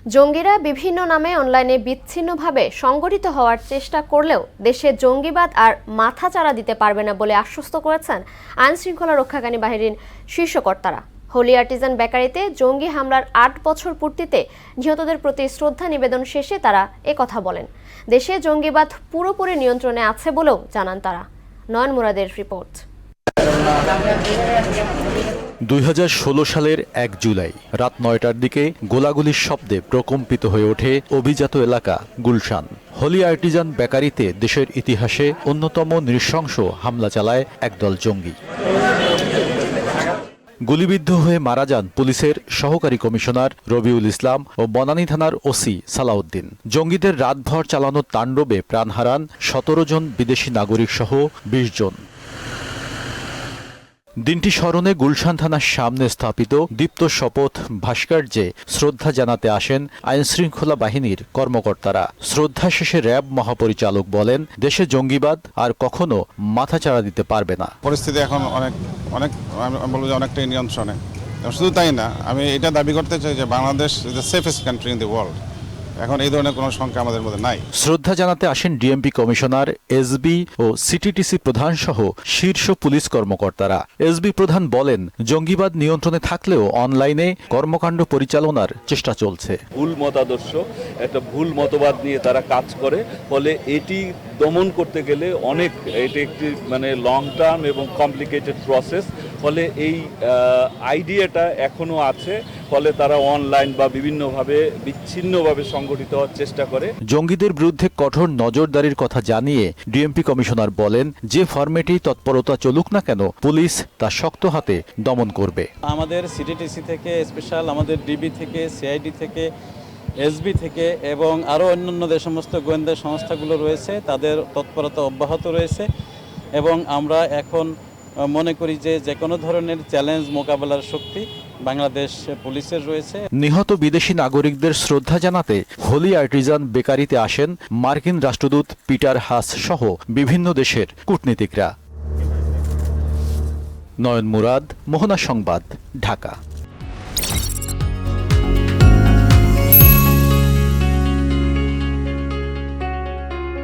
জঙ্গিরা বিভিন্ন নামে অনলাইনে বিচ্ছিন্নভাবে সংগঠিত হওয়ার চেষ্টা করলেও দেশে জঙ্গিবাদ আর মাথাচাড়া দিতে পারবে না বলে আশ্বস্ত করেছেন আইনশৃঙ্খলা রক্ষাকারী বাহিনীর শীর্ষকর্তারা। হোলি আর্টিজান বেকারিতে জঙ্গি হামলার ৮ বছর পূর্তিতে নিহতদের প্রতি শ্রদ্ধা নিবেদন শেষে তারা একথা বলেন। দেশে জঙ্গিবাদ পুরোপুরি নিয়ন্ত্রণে আছে বলেও জানান তারা। নয়ন মুরাদের রিপোর্ট। ২০১৬ সালের ১ জুলাই রাত ৯টার দিকে গোলাগুলির শব্দে প্রকম্পিত হয়ে ওঠে অভিজাত এলাকা গুলশান। হোলি আর্টিজান বেকারিতে দেশের ইতিহাসে অন্যতম নৃশংস হামলা চালায় একদল জঙ্গি। গুলিবিদ্ধ হয়ে মারা যান পুলিশের সহকারী কমিশনার রবিউল ইসলাম ও বনানী থানার ওসি সালাউদ্দিন। জঙ্গিদের রাতভর চালানো তাণ্ডবে প্রাণ হারান ১৭ জন বিদেশি নাগরিক সহ ২০ জন। দিনটি স্মরণে গুলশান থানার সামনে স্থাপিত দীপ্ত শপথ ভাস্কর্যে শ্রদ্ধা জানাতে আসেন আইনশৃঙ্খলা বাহিনীর কর্মকর্তারা। শ্রদ্ধা শেষে র্যাব মহাপরিচালক বলেন, দেশে জঙ্গিবাদ আর কখনো মাথাচাড়া দিতে পারবে না। পরিস্থিতি এখন অনেকটাই নিয়ন্ত্রণে। শুধু তাই না, আমি এটা দাবি করতে চাই যে Bangladesh is the safest country in the world. এখন এই ধরনের কোনো সংখ্যা আমাদের মধ্যে নাই। শ্রদ্ধা জানাতে আসেন ডিএমপি কমিশনার, এসবি ও সিটিটিসি প্রধান সহ শীর্ষ পুলিশ কর্মকর্তারা। এসবি প্রধান বলেন, জঙ্গিবাদ নিয়ন্ত্রণে থাকলেও অনলাইনে কর্মকাণ্ড পরিচালনার চেষ্টা চলছে। ভুল মতাদর্শ, একটা ভুল মতবাদ নিয়ে তারা কাজ করে, ফলে এটি দমন করতে গেলে এটি একটি লং টার্ম এবং কমপ্লিকেটেড প্রসেস। ফলে এই আইডিয়াটা এখনো আছে, ফলে তারা অনলাইন বা বিভিন্নভাবে বিচ্ছিন্নভাবে সংগঠিত হওয়ার চেষ্টা করে। জঙ্গিদের বিরুদ্ধে কঠোর নজরদারির কথা জানিয়ে ডিএমপি কমিশনার বলেন, যে ফরম্যাটেই তৎপরতা চলুক না কেন, পুলিশ তা শক্ত হাতে দমন করবে। আমাদের সিটিটিসি থেকে স্পেশাল, আমাদের ডিবি থেকে, সিআইডি থেকে, এসবি থেকে এবং আরও অন্যান্য যে সমস্ত গোয়েন্দা সংস্থাগুলো রয়েছে তাদের তৎপরতা অব্যাহত রয়েছে এবং আমরা এখন মনে করি যে কোনো ধরনের চ্যালেঞ্জ মোকাবেলার শক্তি বাংলাদেশ পুলিশের রয়েছে। নিহত বিদেশি নাগরিকদের শ্রদ্ধা জানাতে হোলি আর্টিজান বেকারিতে আসেন মার্কিন রাষ্ট্রদূত পিটার হাস সহ বিভিন্ন দেশের কূটনীতিকরা। নয়ন মুরাদ, মোহনা সংবাদ, ঢাকা।